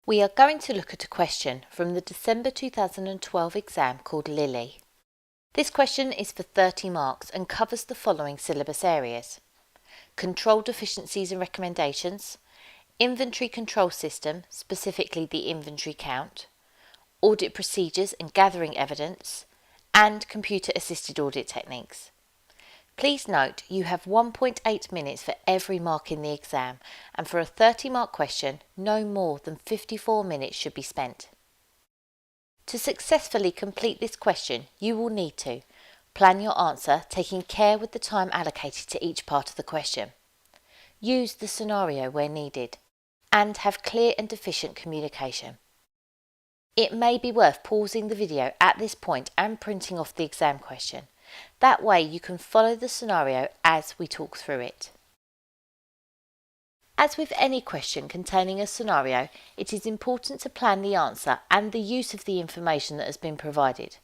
We are going to look at a question from the December 2012 exam called Lily. This question is for 30 marks and covers the following syllabus areas: control deficiencies and recommendations, inventory control system, specifically the inventory count, audit procedures and gathering evidence, and computer-assisted audit techniques. Please note you have 1.8 minutes for every mark in the exam, and for a 30-mark question, no more than 54 minutes should be spent. To successfully complete this question, you will need to plan your answer, taking care with the time allocated to each part of the question, use the scenario where needed, and have clear and efficient communication. It may be worth pausing the video at this point and printing off the exam question. That way you can follow the scenario as we talk through it. As with any question containing a scenario, it is important to plan the answer and the use of the information that has been provided.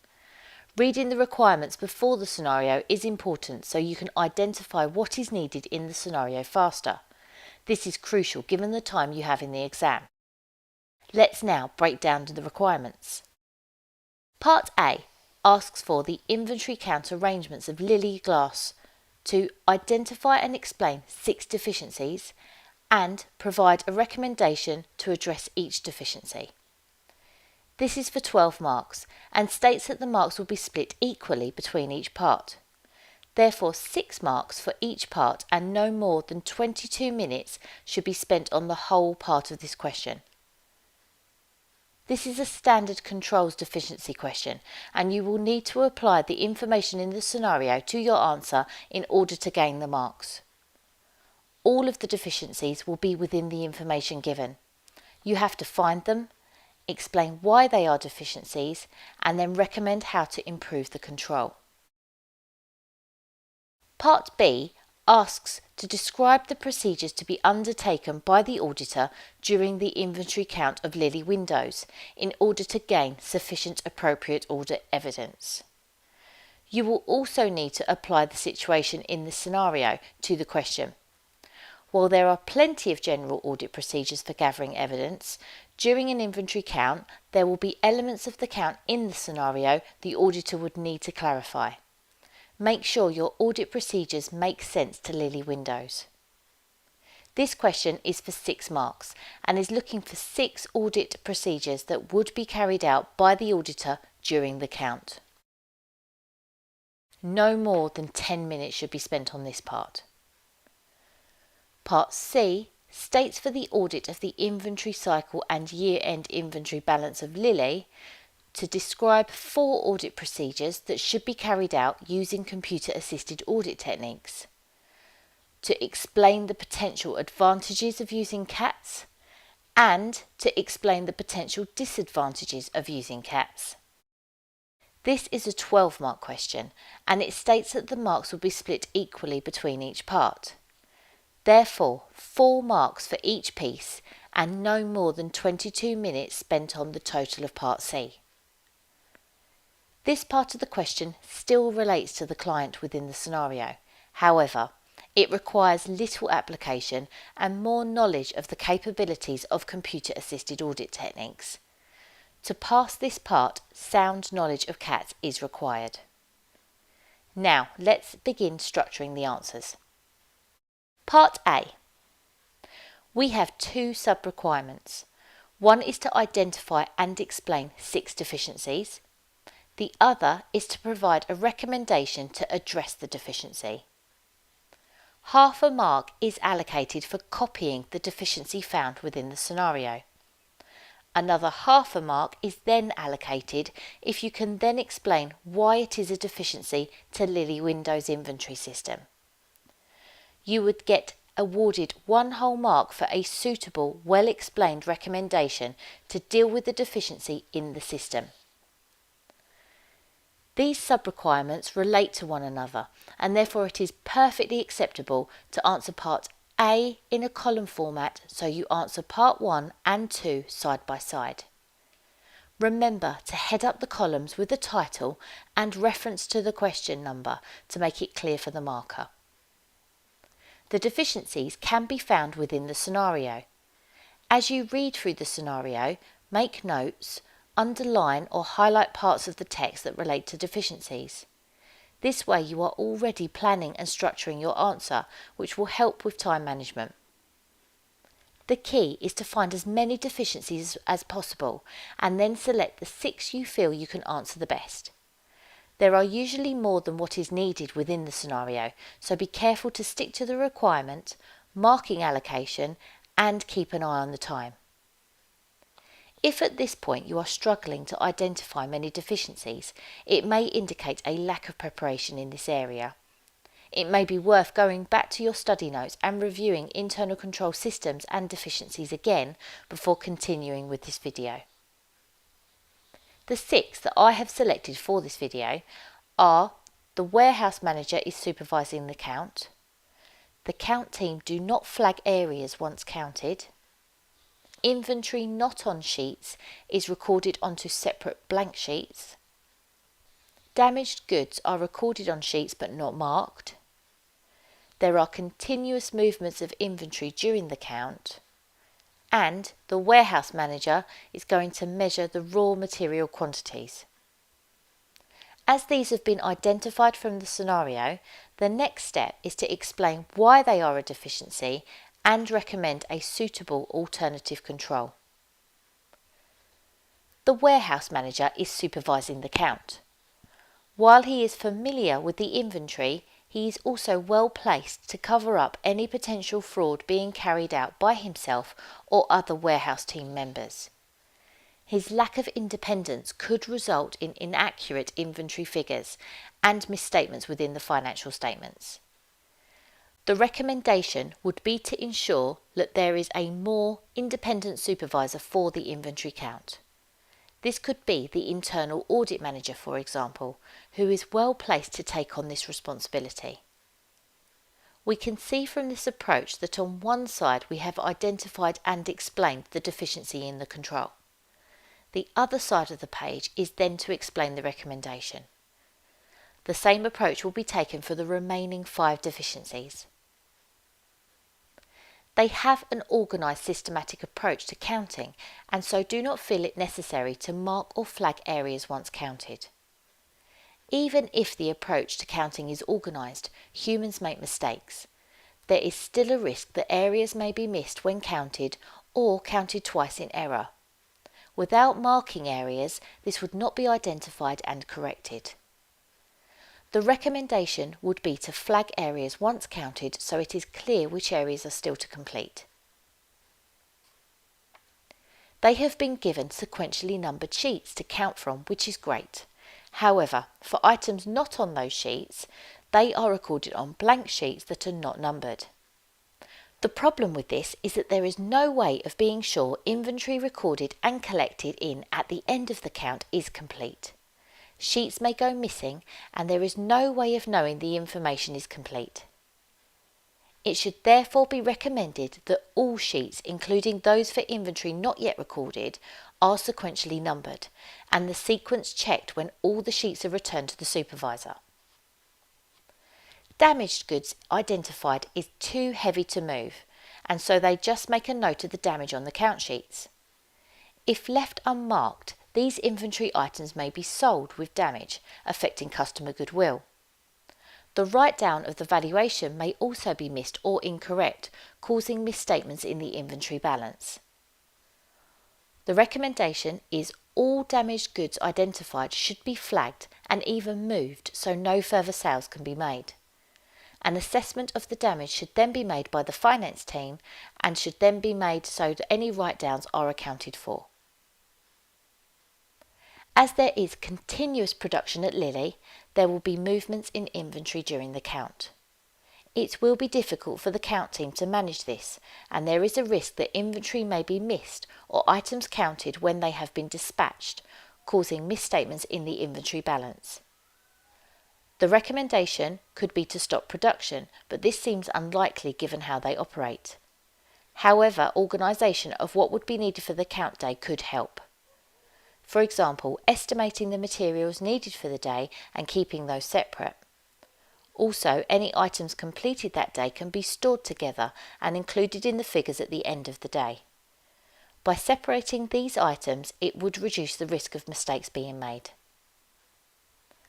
Reading the requirements before the scenario is important so you can identify what is needed in the scenario faster. This is crucial given the time you have in the exam. Let's now break down the requirements. Part A asks for the inventory count arrangements of Lily Glass to identify and explain 6 deficiencies and provide a recommendation to address each deficiency. This is for 12 marks and states that the marks will be split equally between each part. Therefore, 6 marks for each part and no more than 22 minutes should be spent on the whole part of this question. This is a standard controls deficiency question, and you will need to apply the information in the scenario to your answer in order to gain the marks. All of the deficiencies will be within the information given. You have to find them, explain why they are deficiencies, and then recommend how to improve the control. Part B asks to describe the procedures to be undertaken by the auditor during the inventory count of Lily windows in order to gain sufficient appropriate audit evidence. You will also need to apply the situation in the scenario to the question. While there are plenty of general audit procedures for gathering evidence, during an inventory count there will be elements of the count in the scenario the auditor would need to clarify. Make sure your audit procedures make sense to Lily windows. This question is for 6 marks and is looking for 6 audit procedures that would be carried out by the auditor during the count. No more than 10 minutes should be spent on this part. Part C states for the audit of the inventory cycle and year-end inventory balance of Lily to describe 4 audit procedures that should be carried out using computer-assisted audit techniques, to explain the potential advantages of using CATs, and to explain the potential disadvantages of using CATs. This is a 12-mark question, and it states that the marks will be split equally between each part. Therefore, 4 marks for each piece and no more than 22 minutes spent on the total of Part C. This part of the question still relates to the client within the scenario. However, it requires little application and more knowledge of the capabilities of computer-assisted audit techniques. To pass this part, sound knowledge of CATs is required. Now, let's begin structuring the answers. Part A. We have 2 sub-requirements. One is to identify and explain 6 deficiencies. The other is to provide a recommendation to address the deficiency. Half a mark is allocated for copying the deficiency found within the scenario. Another half a mark is then allocated if you can then explain why it is a deficiency to Lily Windows inventory system. You would get awarded 1 whole mark for a suitable, well-explained recommendation to deal with the deficiency in the system. These sub-requirements relate to one another, and therefore it is perfectly acceptable to answer Part A in a column format, so you answer Part 1 and 2 side by side. Remember to head up the columns with the title and reference to the question number to make it clear for the marker. The deficiencies can be found within the scenario. As you read through the scenario, make notes, underline or highlight parts of the text that relate to deficiencies. This way you are already planning and structuring your answer, which will help with time management. The key is to find as many deficiencies as possible and then select the 6 you feel you can answer the best. There are usually more than what is needed within the scenario, so be careful to stick to the requirement, marking allocation, and keep an eye on the time. If at this point you are struggling to identify many deficiencies, it may indicate a lack of preparation in this area. It may be worth going back to your study notes and reviewing internal control systems and deficiencies again before continuing with this video. The 6 that I have selected for this video are: the warehouse manager is supervising the count, the count team do not flag areas once counted, inventory not on sheets is recorded onto separate blank sheets, damaged goods are recorded on sheets but not marked, there are continuous movements of inventory during the count, and the warehouse manager is going to measure the raw material quantities. As these have been identified from the scenario, the next step is to explain why they are a deficiency and recommend a suitable alternative control. The warehouse manager is supervising the count. While he is familiar with the inventory, he is also well placed to cover up any potential fraud being carried out by himself or other warehouse team members. His lack of independence could result in inaccurate inventory figures and misstatements within the financial statements. The recommendation would be to ensure that there is a more independent supervisor for the inventory count. This could be the internal audit manager, for example, who is well placed to take on this responsibility. We can see from this approach that on one side we have identified and explained the deficiency in the control. The other side of the page is then to explain the recommendation. The same approach will be taken for the remaining 5 deficiencies. They have an organised systematic approach to counting and so do not feel it necessary to mark or flag areas once counted. Even if the approach to counting is organised, humans make mistakes. There is still a risk that areas may be missed when counted or counted twice in error. Without marking areas, this would not be identified and corrected. The recommendation would be to flag areas once counted so it is clear which areas are still to complete. They have been given sequentially numbered sheets to count from, which is great. However, for items not on those sheets, they are recorded on blank sheets that are not numbered. The problem with this is that there is no way of being sure inventory recorded and collected in at the end of the count is complete. Sheets may go missing and there is no way of knowing the information is complete. It should therefore be recommended that all sheets, including those for inventory not yet recorded, are sequentially numbered and the sequence checked when all the sheets are returned to the supervisor. Damaged goods identified is too heavy to move, and so they just make a note of the damage on the count sheets. If left unmarked, these inventory items may be sold with damage, affecting customer goodwill. The write-down of the valuation may also be missed or incorrect, causing misstatements in the inventory balance. The recommendation is all damaged goods identified should be flagged and even moved so no further sales can be made. An assessment of the damage should then be made by the finance team and should then be made so that any write-downs are accounted for. As there is continuous production at Lilly, there will be movements in inventory during the count. It will be difficult for the count team to manage this, and there is a risk that inventory may be missed or items counted when they have been dispatched, causing misstatements in the inventory balance. The recommendation could be to stop production, but this seems unlikely given how they operate. However, organisation of what would be needed for the count day could help. For example, estimating the materials needed for the day and keeping those separate. Also, any items completed that day can be stored together and included in the figures at the end of the day. By separating these items, it would reduce the risk of mistakes being made.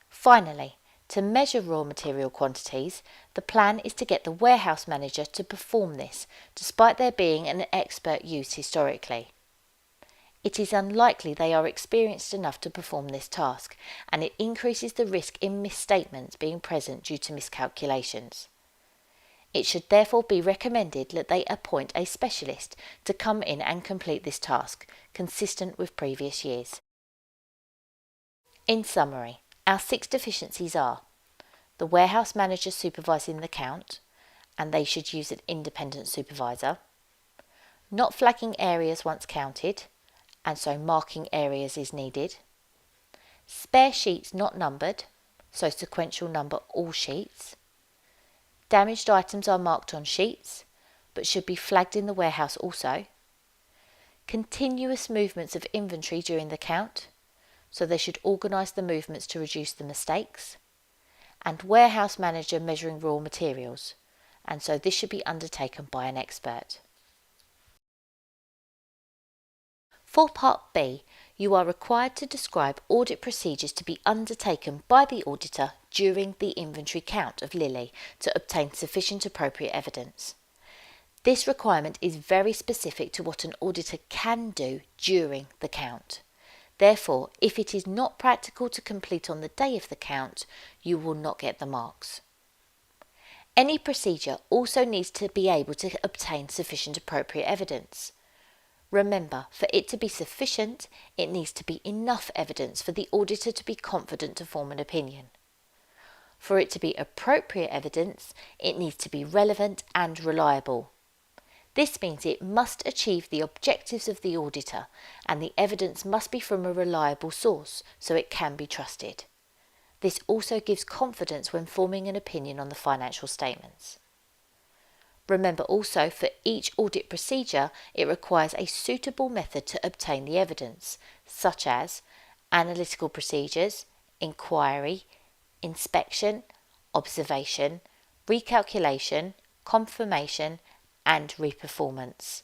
Finally, to measure raw material quantities, the plan is to get the warehouse manager to perform this, despite there being an expert used historically. It is unlikely they are experienced enough to perform this task, and it increases the risk in misstatements being present due to miscalculations. It should therefore be recommended that they appoint a specialist to come in and complete this task, consistent with previous years. In summary, our 6 deficiencies are the warehouse manager supervising the count, and they should use an independent supervisor, not flagging areas once counted, and so marking areas is needed, spare sheets not numbered, so sequential number all sheets, damaged items are marked on sheets, but should be flagged in the warehouse also, continuous movements of inventory during the count, so they should organise the movements to reduce the mistakes, and warehouse manager measuring raw materials, and so this should be undertaken by an expert. For Part B, you are required to describe audit procedures to be undertaken by the auditor during the inventory count of Lily to obtain sufficient appropriate evidence. This requirement is very specific to what an auditor can do during the count. Therefore, if it is not practical to complete on the day of the count, you will not get the marks. Any procedure also needs to be able to obtain sufficient appropriate evidence. Remember, for it to be sufficient, it needs to be enough evidence for the auditor to be confident to form an opinion. For it to be appropriate evidence, it needs to be relevant and reliable. This means it must achieve the objectives of the auditor, and the evidence must be from a reliable source, so it can be trusted. This also gives confidence when forming an opinion on the financial statements. Remember also, for each audit procedure, it requires a suitable method to obtain the evidence, such as analytical procedures, inquiry, inspection, observation, recalculation, confirmation, and reperformance.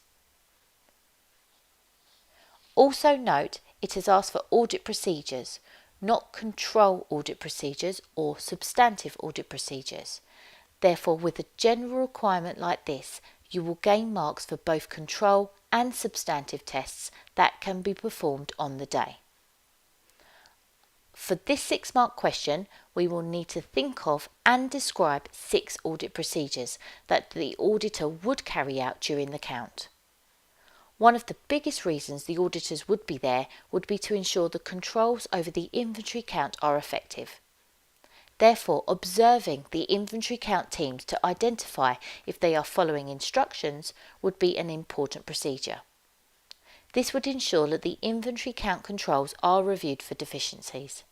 Also note, it has asked for audit procedures, not control audit procedures or substantive audit procedures. Therefore, with a general requirement like this, you will gain marks for both control and substantive tests that can be performed on the day. For this 6-mark question, we will need to think of and describe 6 audit procedures that the auditor would carry out during the count. One of the biggest reasons the auditors would be there would be to ensure the controls over the inventory count are effective. Therefore, observing the inventory count teams to identify if they are following instructions would be an important procedure. This would ensure that the inventory count controls are reviewed for deficiencies.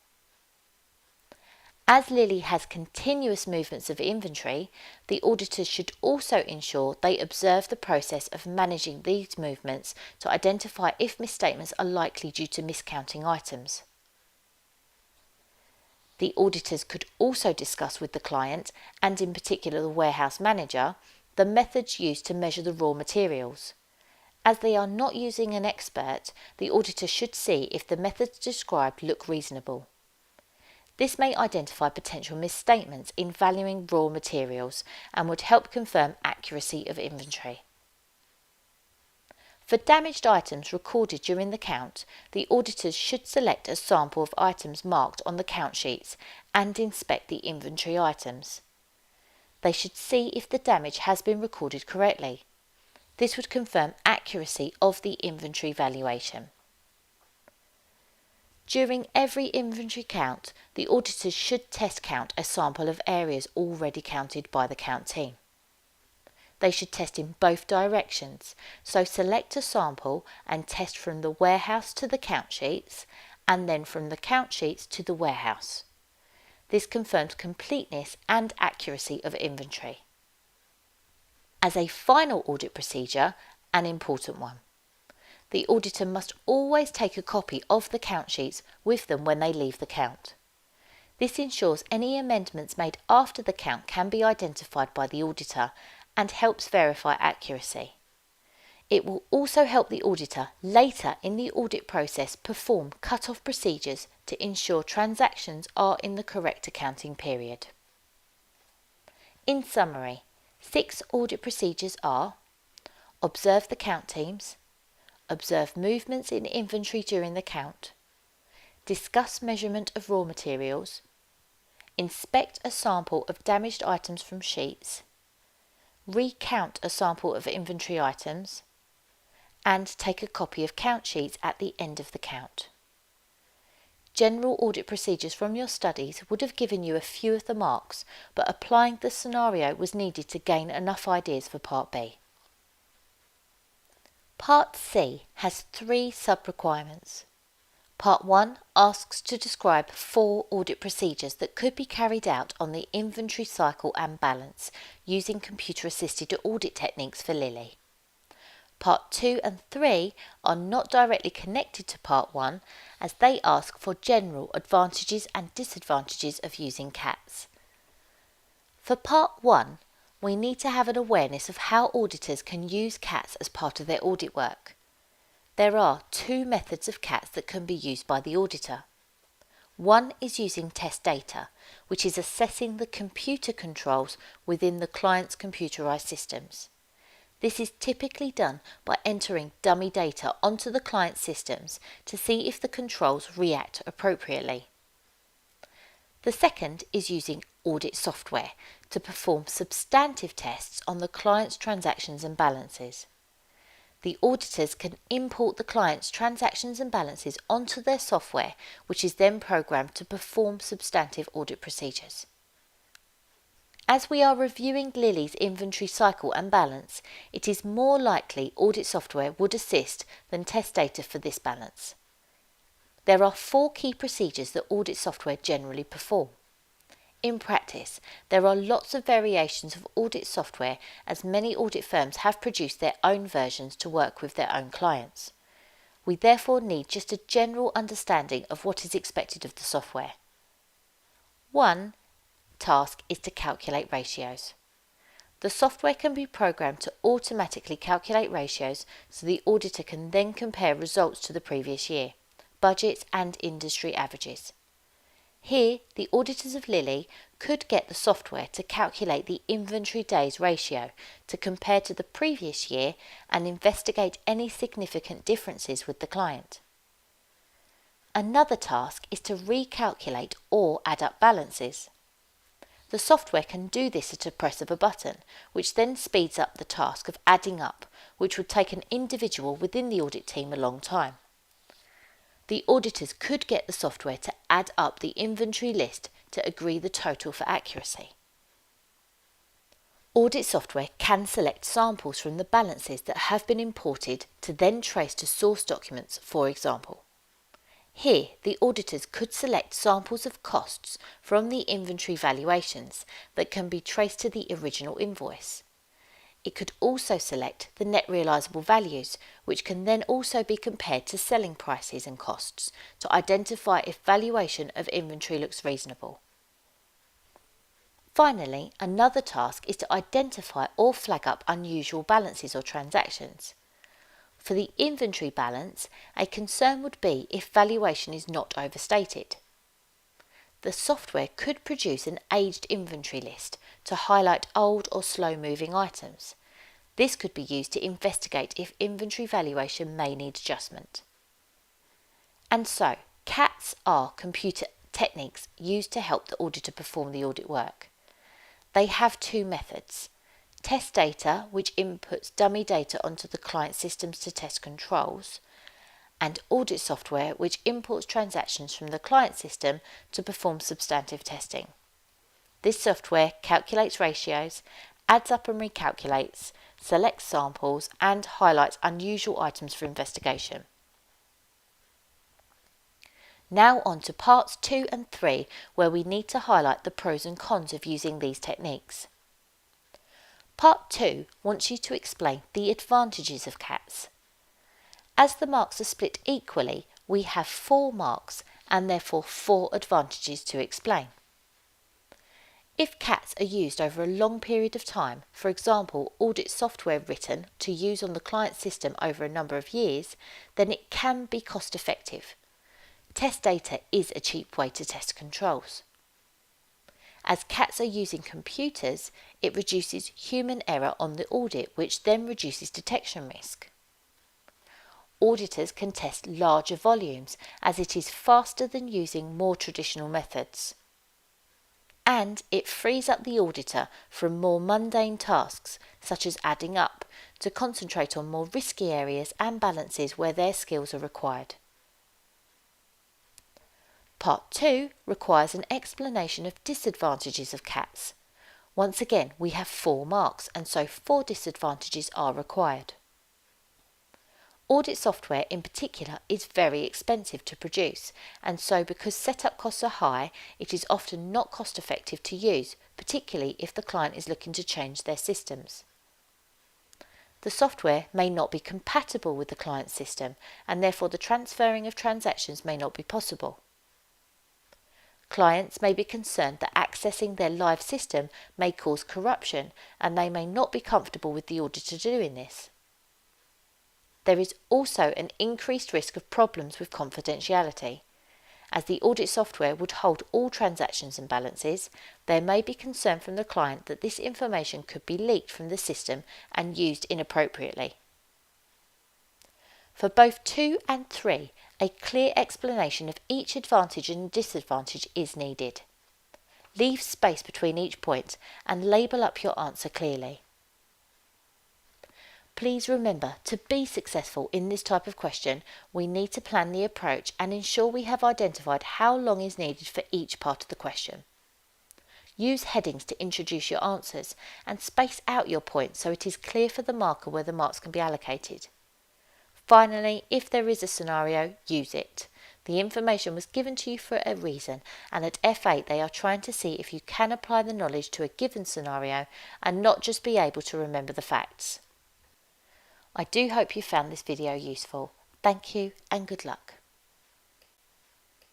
As Lily has continuous movements of inventory, the auditors should also ensure they observe the process of managing these movements to identify if misstatements are likely due to miscounting items. The auditors could also discuss with the client, and in particular the warehouse manager, the methods used to measure the raw materials. As they are not using an expert, the auditor should see if the methods described look reasonable. This may identify potential misstatements in valuing raw materials and would help confirm accuracy of inventory. For damaged items recorded during the count, the auditors should select a sample of items marked on the count sheets and inspect the inventory items. They should see if the damage has been recorded correctly. This would confirm accuracy of the inventory valuation. During every inventory count, the auditors should test count a sample of areas already counted by the count team. They should test in both directions, so select a sample and test from the warehouse to the count sheets, and then from the count sheets to the warehouse. This confirms completeness and accuracy of inventory. As a final audit procedure, an important one. The auditor must always take a copy of the count sheets with them when they leave the count. This ensures any amendments made after the count can be identified by the auditor and helps verify accuracy. It will also help the auditor later in the audit process perform cut-off procedures to ensure transactions are in the correct accounting period. In summary, 6 audit procedures are: observe the count teams, observe movements in inventory during the count, discuss measurement of raw materials, inspect a sample of damaged items from sheets, recount a sample of inventory items, and take a copy of count sheets at the end of the count. General audit procedures from your studies would have given you a few of the marks, but applying the scenario was needed to gain enough ideas for Part B. Part C has 3 sub-requirements. Part 1 asks to describe 4 audit procedures that could be carried out on the inventory cycle and balance using computer-assisted audit techniques for Lilly. Part 2 and 3 are not directly connected to Part 1 as they ask for general advantages and disadvantages of using CATs. For Part 1, we need to have an awareness of how auditors can use CATs as part of their audit work. There are 2 methods of CATs that can be used by the auditor. One is using test data, which is assessing the computer controls within the client's computerized systems. This is typically done by entering dummy data onto the client's systems to see if the controls react appropriately. The second is using audit software to perform substantive tests on the client's transactions and balances. The auditors can import the client's transactions and balances onto their software, which is then programmed to perform substantive audit procedures. As we are reviewing Lilly's inventory cycle and balance, it is more likely audit software would assist than test data for this balance. There are 4 key procedures that audit software generally perform. In practice, there are lots of variations of audit software as many audit firms have produced their own versions to work with their own clients. We therefore need just a general understanding of what is expected of the software. One task is to calculate ratios. The software can be programmed to automatically calculate ratios so the auditor can then compare results to the previous year, budgets and industry averages. Here, the auditors of Lilly could get the software to calculate the inventory days ratio to compare to the previous year and investigate any significant differences with the client. Another task is to recalculate or add up balances. The software can do this at a press of a button, which then speeds up the task of adding up, which would take an individual within the audit team a long time. The auditors could get the software to add up the inventory list to agree the total for accuracy. Audit software can select samples from the balances that have been imported to then trace to source documents, for example. Here, the auditors could select samples of costs from the inventory valuations that can be traced to the original invoice. It could also select the net realisable values, which can then also be compared to selling prices and costs to identify if valuation of inventory looks reasonable. Finally, another task is to identify or flag up unusual balances or transactions. For the inventory balance, a concern would be if valuation is not overstated. The software could produce an aged inventory list to highlight old or slow-moving items. This could be used to investigate if inventory valuation may need adjustment. And so, CATs are computer techniques used to help the auditor perform the audit work. They have 2 methods. Test data, which inputs dummy data onto the client systems to test controls, and audit software, which imports transactions from the client system to perform substantive testing. This software calculates ratios, adds up and recalculates, selects samples, and highlights unusual items for investigation. Now on to parts 2 and 3, where we need to highlight the pros and cons of using these techniques. Part 2 wants you to explain the advantages of CATs. As the marks are split equally, we have 4 marks and therefore 4 advantages to explain. If CATs are used over a long period of time, for example, audit software written to use on the client system over a number of years, then it can be cost effective. Test data is a cheap way to test controls. As CATs are using computers, it reduces human error on the audit, which then reduces detection risk. Auditors can test larger volumes, as it is faster than using more traditional methods. And it frees up the auditor from more mundane tasks, such as adding up, to concentrate on more risky areas and balances where their skills are required. Part 2 requires an explanation of disadvantages of CATs. Once again, we have 4 marks, and so 4 disadvantages are required. Audit software in particular is very expensive to produce, and so because setup costs are high, it is often not cost effective to use, particularly if the client is looking to change their systems. The software may not be compatible with the client system, and therefore the transferring of transactions may not be possible. Clients may be concerned that accessing their live system may cause corruption, and they may not be comfortable with the auditor doing this. There is also an increased risk of problems with confidentiality. As the audit software would hold all transactions and balances, there may be concern from the client that this information could be leaked from the system and used inappropriately. For both 2 and 3, a clear explanation of each advantage and disadvantage is needed. Leave space between each point and label up your answer clearly. Please remember, to be successful in this type of question, we need to plan the approach and ensure we have identified how long is needed for each part of the question. Use headings to introduce your answers and space out your points so it is clear for the marker where the marks can be allocated. Finally, if there is a scenario, use it. The information was given to you for a reason, and at F8 they are trying to see if you can apply the knowledge to a given scenario and not just be able to remember the facts. I do hope you found this video useful. Thank you and good luck.